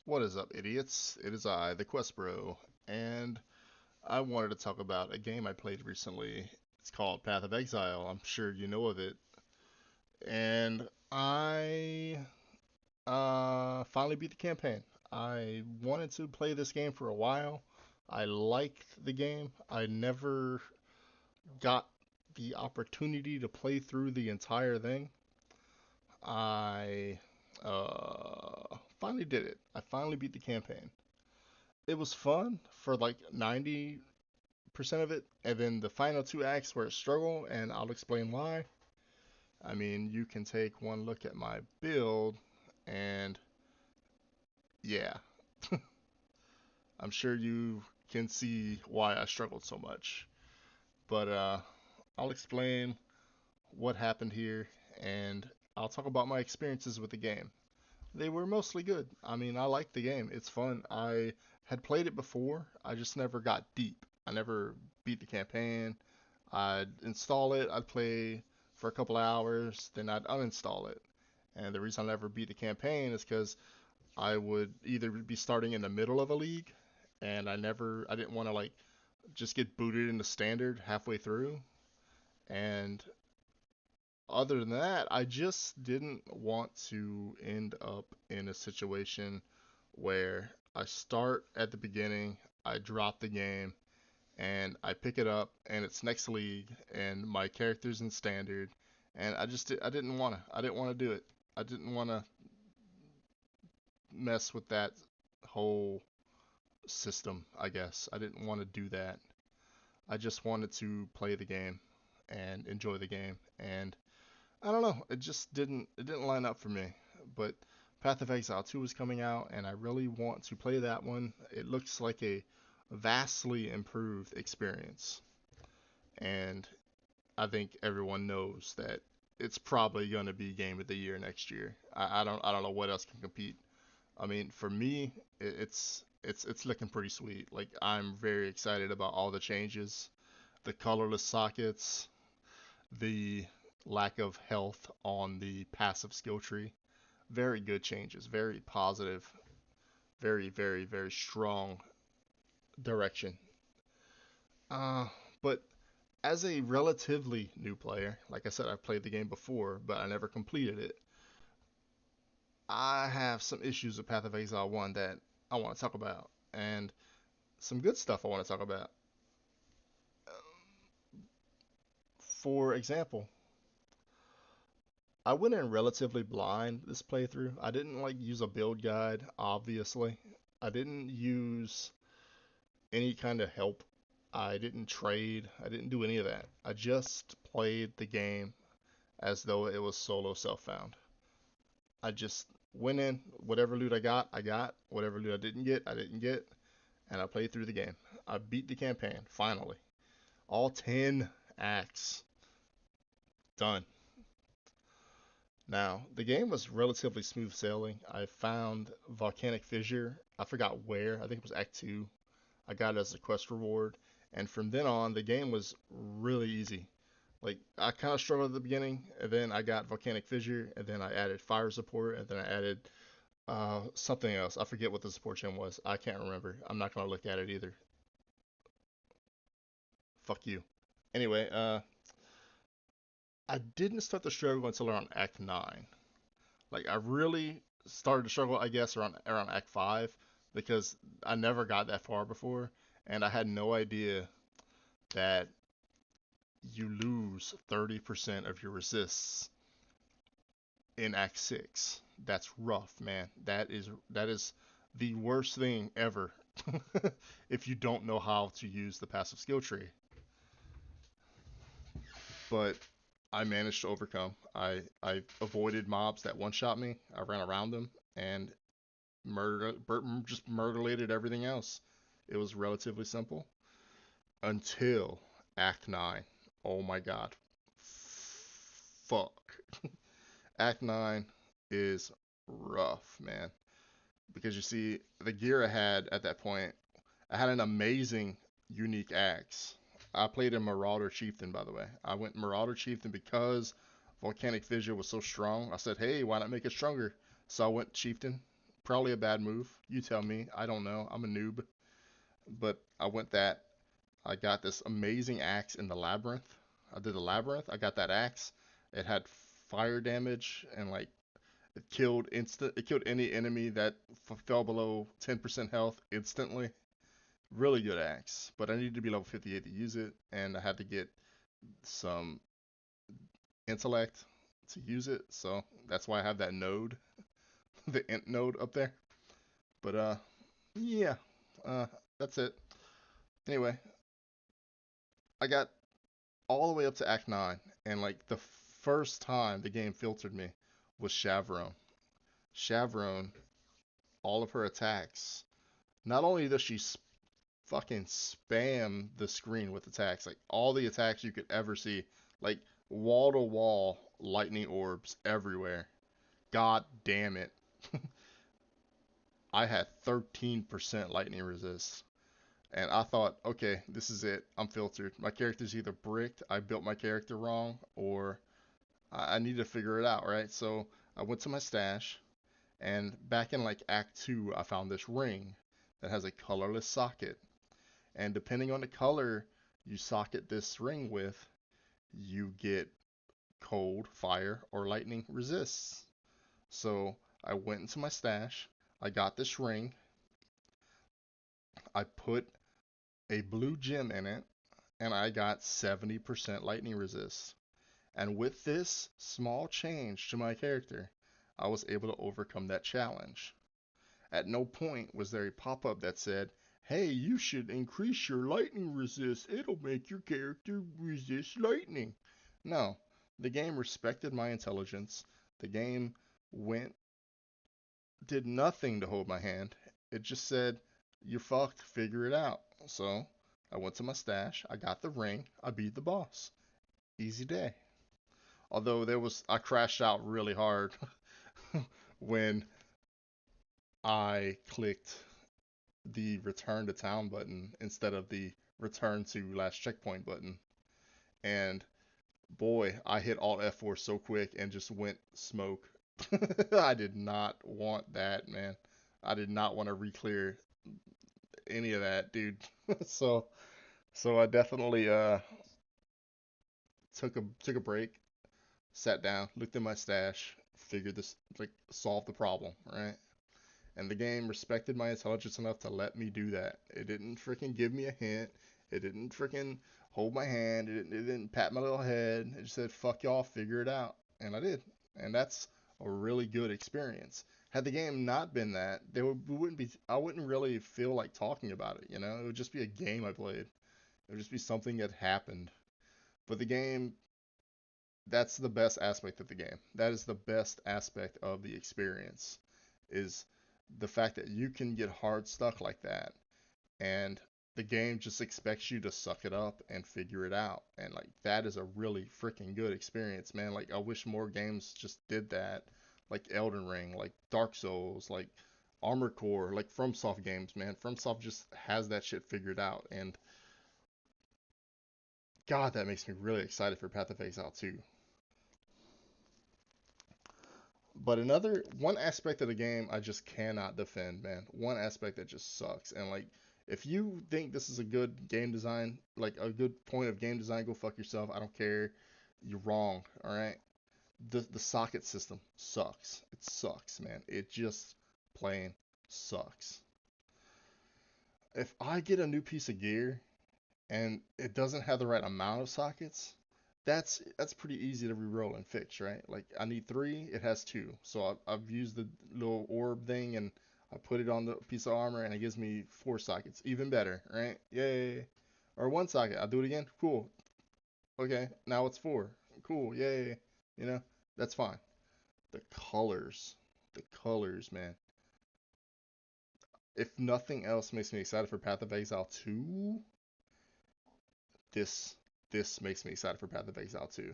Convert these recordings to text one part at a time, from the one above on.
What is up, idiots? It is I, the Quest Bro, and I wanted to talk about a game I played recently. It's called Path of Exile. I'm sure you know of it. And I finally beat the campaign. I wanted to play this game for a while. I liked the game. I never got the opportunity to play through the entire thing. I finally did it. I finally beat the campaign. It was fun for like 90% of it, and then the final two acts were a struggle, and I'll explain why. I mean, you can take one look at my build, and yeah, I'm sure you can see why I struggled so much. But I'll explain what happened here, and I'll talk about my experiences with the game. They were mostly good. I mean, I liked the game. It's fun. I had played it before. I just never got deep. I never beat the campaign. I'd install it, I'd play for a couple hours, then I'd uninstall it. And the reason I never beat the campaign is because I would either be starting in the middle of a league, and I didn't want to like just get booted into standard halfway through. And other than that, I just didn't want to end up in a situation where I start at the beginning, I drop the game, and I pick it up, and it's next league, and my character's in standard, and I didn't want to. I didn't want to do it. I didn't want to mess with that whole system, I guess. I didn't want to do that. I just wanted to play the game and enjoy the game, and I don't know. It didn't line up for me. But Path of Exile 2 is coming out, and I really want to play that one. It looks like a vastly improved experience, and I think everyone knows that it's probably going to be Game of the Year next year. I don't know what else can compete. I mean, for me, it's looking pretty sweet. Like I'm very excited about all the changes, the colorless sockets, the lack of health on the passive skill tree. Very good changes, very positive, very strong direction. Uh, but as a relatively new player, like I said, I've played the game before, but I never completed it. I have some issues with Path of Exile 1 that I want to talk about, and some good stuff I want to talk about. For example, I went in relatively blind this playthrough. I didn't like use a build guide, obviously. I didn't use any kind of help. I didn't trade. I didn't do any of that. I just played the game as though it was solo self-found. I just went in, whatever loot I got, I got. Whatever loot I didn't get. And I played through the game. I beat the campaign, finally. All 10 acts done. Now, the game was relatively smooth sailing. I found Volcanic Fissure. I forgot where. I think it was Act 2. I got it as a quest reward. And from then on, the game was really easy. Like, I kind of struggled at the beginning, and then I got Volcanic Fissure, and then I added Fire Support, and then I added something else. I forget what the support gem was. I can't remember. I'm not going to look at it either. Fuck you. Anyway, I didn't start the struggle until around Act 9. Like, I really started to struggle, I guess, around Act 5 because I never got that far before, and I had no idea that you lose 30% of your resists in Act 6. That's rough, man. That is the worst thing ever if you don't know how to use the passive skill tree. But I managed to overcome. I avoided mobs that one shot me. I ran around them and just murderlated everything else. It was relatively simple until Act 9. Oh my god. Fuck. Act 9 is rough, man. Because you see, the gear I had at that point, I had an amazing unique axe. I played a Marauder Chieftain, by the way. I went Marauder Chieftain because Volcanic Fissure was so strong. I said, hey, why not make it stronger? So I went Chieftain, Probably a bad move. You tell me. I don't know. I'm a noob. But I went that. I got this amazing axe in the labyrinth. I did the labyrinth. I got that axe. It had fire damage and like it killed instant. It killed any enemy that fell below 10% health instantly. Really good axe. But I needed to be level 58 to use it, and I had to get some intellect to use it. So that's why I have that node, the int node up there. But yeah, uh, that's it. Anyway, I got all the way up to Act 9, and like the first time the game filtered me was Shavron. Shavron, all of her attacks, not only does she fucking spam the screen with attacks, like all the attacks you could ever see, like wall to wall lightning orbs everywhere. God damn it. I had 13% lightning resist. And I thought, okay, this is it. I'm filtered. My character's either bricked, I built my character wrong, or I need to figure it out, right? So I went to my stash, and back in like Act 2, I found this ring that has a colorless socket. And depending on the color you socket this ring with, you get cold, fire, or lightning resists. So I went into my stash, I got this ring, I put a blue gem in it, and I got 70% lightning resist. And with this small change to my character, I was able to overcome that challenge. At no point was there a pop up that said, hey, you should increase your lightning resist. It'll make your character resist lightning. No, the game respected my intelligence. The game went, did nothing to hold my hand. It just said, you're fucked, figure it out. So I went to my stash, I got the ring, I beat the boss. Easy day. Although I crashed out really hard when I clicked the return to town button instead of the return to last checkpoint button. And boy, I hit Alt F4 so quick and just went smoke. I did not want that, man. I did not want to re-clear any of that, dude. so so I definitely took a break, sat down, looked at my stash, figured this like solved the problem, right? And the game respected my intelligence enough to let me do that. It didn't freaking give me a hint. It didn't freaking hold my hand. It didn't pat my little head. It just said, fuck y'all, figure it out. And I did. And that's a really good experience. Had the game not been that, we wouldn't be. I wouldn't really feel like talking about it. You know, it would just be a game I played. It would just be something that happened. But the game, that's the best aspect of the game. That is the best aspect of the experience. Is the fact that you can get hard stuck like that, and the game just expects you to suck it up and figure it out. And like that is a really freaking good experience, man. Like I wish more games just did that, like Elden Ring, like Dark Souls, like Armored Core, like FromSoft games, man. FromSoft just has that shit figured out, and God, that makes me really excited for Path of Exile 2. But another one aspect of the game I just cannot defend, man. One aspect that just sucks. And like if you think this is a good game design, like a good point of game design, go fuck yourself. I don't care. You're wrong, all right? The socket system sucks. It sucks, man. It just plain sucks. If I get a new piece of gear and it doesn't have the right amount of sockets, that's pretty easy to re-roll and fix, right? Like I need three, it has two, so I've used the little orb thing and I put it on the piece of armor and it gives me four sockets, even better, right? Yay! Or one socket, I'll do it again, cool. Okay, now it's four, cool, yay! You know, that's fine. The colors, the colors, man. If nothing else makes me excited for Path of Exile 2, this this makes me excited for Path of Exile 2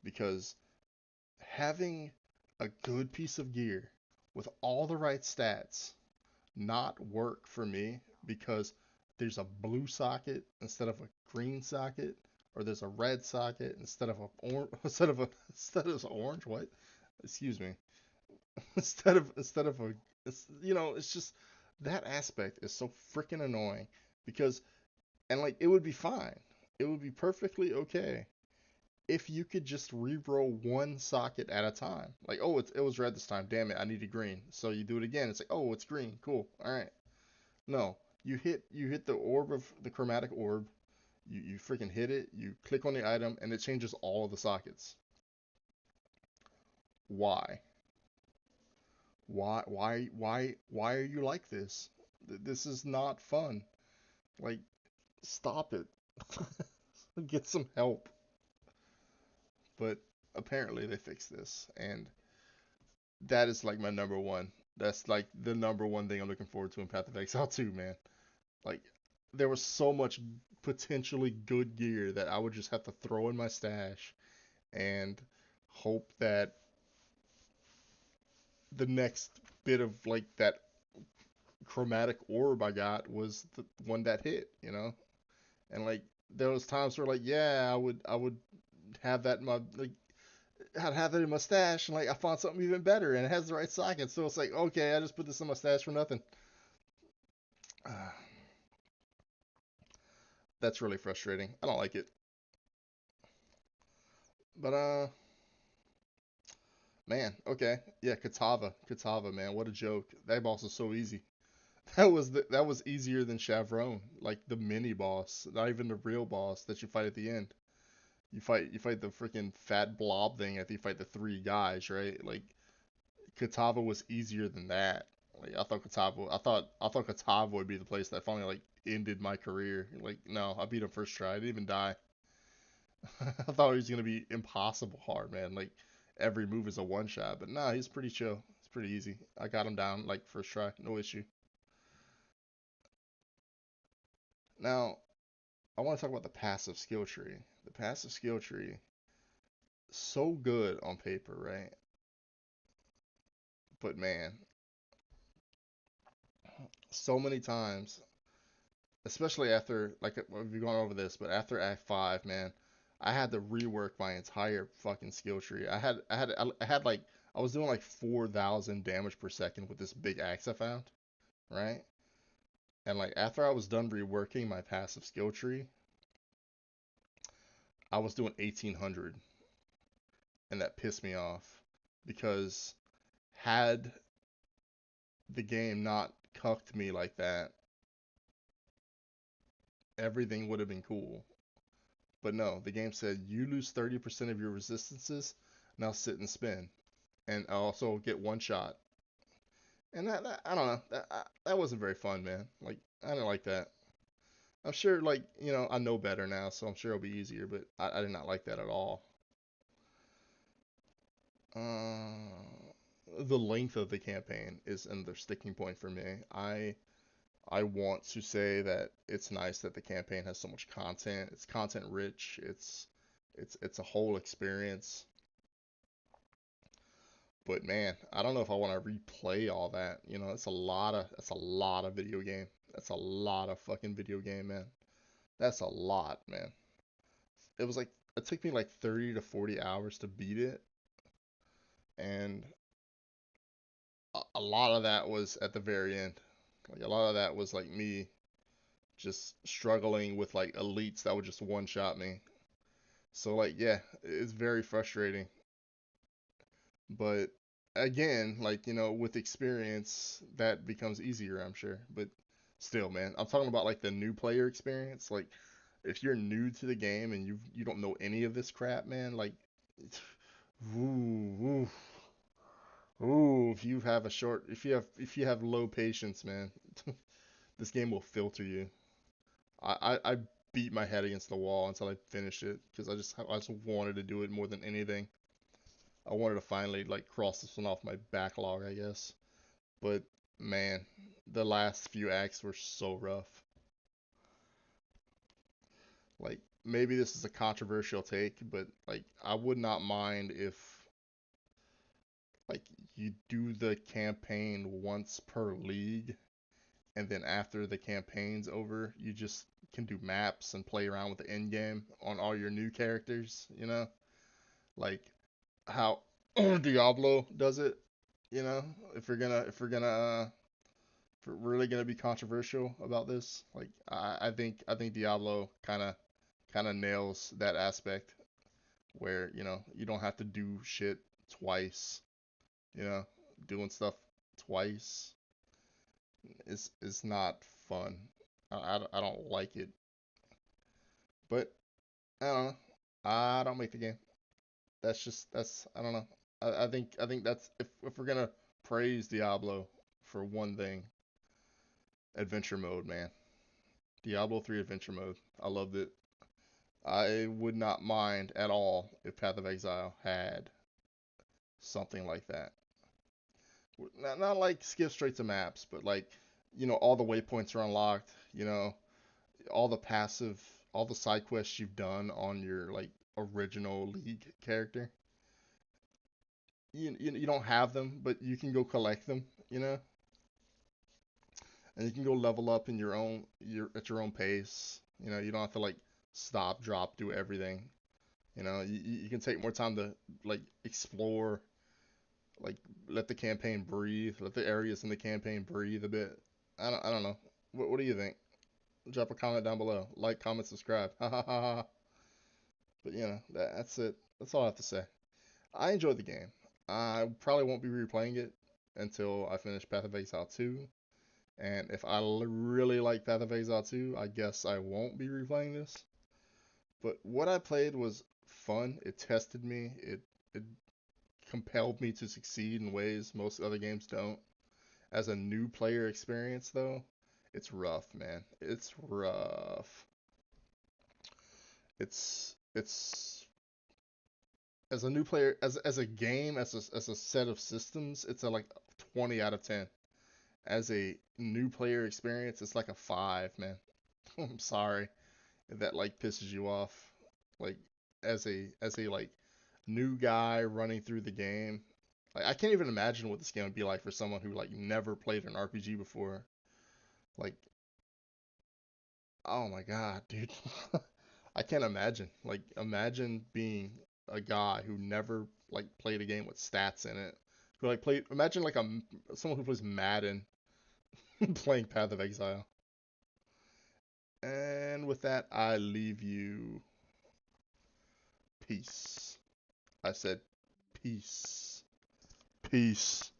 because having a good piece of gear with all the right stats not work for me because there's a blue socket instead of a green socket, or there's a red socket instead of a orange instead of an orange. What? Excuse me. Instead of It's just that aspect is so freaking annoying because and like it would be fine. It would be perfectly okay if you could just re-roll one socket at a time. Like, oh, it was red this time. Damn it, I needed green. So you do it again. It's like, oh, it's green. Cool. All right. No, you hit the orb of the chromatic orb. You freaking hit it. You click on the item, and it changes all of the sockets. Why? Why are you like this? This is not fun. Like, stop it. Get some help. But apparently they fixed this, and that is like my number one. That's like the number one thing I'm looking forward to in Path of Exile 2, man. Like, there was so much potentially good gear that I would just have to throw in my stash and hope that the next bit of like that chromatic orb I got was the one that hit, And like there was times where like yeah, I would have that in my like I'd have it in my stash and like I found something even better and it has the right socket, so it's like okay, I just put this in my stash for nothing. That's really frustrating. I don't like it. But man, okay. Yeah, Katava, man, what a joke. That boss is so easy. That was easier than Chavron, like the mini boss, not even the real boss that you fight at the end. You fight the freaking fat blob thing after you fight the three guys, right? Like Katava was easier than that. Like I thought Katava would be the place that finally like ended my career. Like no, I beat him first try. I didn't even die. I thought he was gonna be impossible hard, man. Like every move is a one shot, but nah, he's pretty chill. It's pretty easy. I got him down like first try, no issue. Now I want to talk about the passive skill tree. The passive skill tree, so good on paper, right? But man, so many times, especially after like we've gone over this, but after Act Five, man, I had to rework my entire fucking skill tree. I had like I was doing like 4,000 damage per second with this big axe I found, right? And like after I was done reworking my passive skill tree, I was doing 1,800, and that pissed me off because had the game not cucked me like that, everything would have been cool. But no, the game said you lose 30% of your resistances. Now sit and spin, and also get one shot. And that I don't know, that wasn't very fun, man. Like I didn't like that. I'm sure, like I know better now, so I'm sure it'll be easier. But I did not like that at all. The length of the campaign is another sticking point for me. I want to say that it's nice that the campaign has so much content. It's content rich. It's a whole experience. But man, I don't know if I want to replay all that. That's a lot of video game. That's a lot of fucking video game, man. That's a lot, man. It was like it took me like 30 to 40 hours to beat it, and a lot of that was at the very end. Like a lot of that was like me just struggling with like elites that would just one shot me. So like yeah, it's very frustrating. But again, like with experience, that becomes easier, I'm sure. But still, man, I'm talking about like the new player experience. Like if you're new to the game and you don't know any of this crap, man, like ooh, ooh, if you have low patience, man, this game will filter you. I beat my head against the wall until I finished it because I just wanted to do it more than anything. I wanted to finally like cross this one off my backlog, I guess. But man, the last few acts were so rough. Like maybe this is a controversial take, but like I would not mind if like you do the campaign once per league and then after the campaign's over, you just can do maps and play around with the end game on all your new characters, Like how Diablo does it. You know, if we're really gonna be controversial about this, like I think Diablo kind of nails that aspect where you don't have to do shit twice. You know, doing stuff twice is not fun. I don't like it, but I don't know. I don't make the game. That's I don't know. I think that's if we're gonna praise Diablo for one thing, adventure mode, man. Diablo 3 adventure mode. I loved it. I would not mind at all if Path of Exile had something like that. Not like skip straight to maps, but like all the waypoints are unlocked. All the passive, all the side quests you've done on your like original League character. You don't have them, but you can go collect them. And you can go level up in your at your own pace. You don't have to like stop, drop, do everything. You can take more time to like explore, like let the campaign breathe, let the areas in the campaign breathe a bit. I don't know. What do you think? Drop a comment down below. Like, comment, subscribe. Ha ha ha ha. But that's it. That's all I have to say. I enjoyed the game. I probably won't be replaying it until I finish Path of Exile 2. And if I really like Path of Exile 2, I guess I won't be replaying this. But what I played was fun. It tested me. It compelled me to succeed in ways most other games don't. As a new player experience, though, it's rough, man. It's rough. It's as a new player, as a game, as a set of systems, it's a like 20 out of 10. As a new player experience, it's like a 5, man. I'm sorry if that like pisses you off. Like as a like new guy running through the game, like I can't even imagine what this game would be like for someone who like never played an RPG before. Like, oh my god, dude. I can't imagine. Like, imagine being a guy who never like played a game with stats in it. Who like played? Imagine like someone who plays Madden playing Path of Exile. And with that, I leave you peace. I said peace. Peace.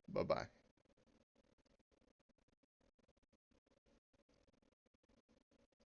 Bye bye.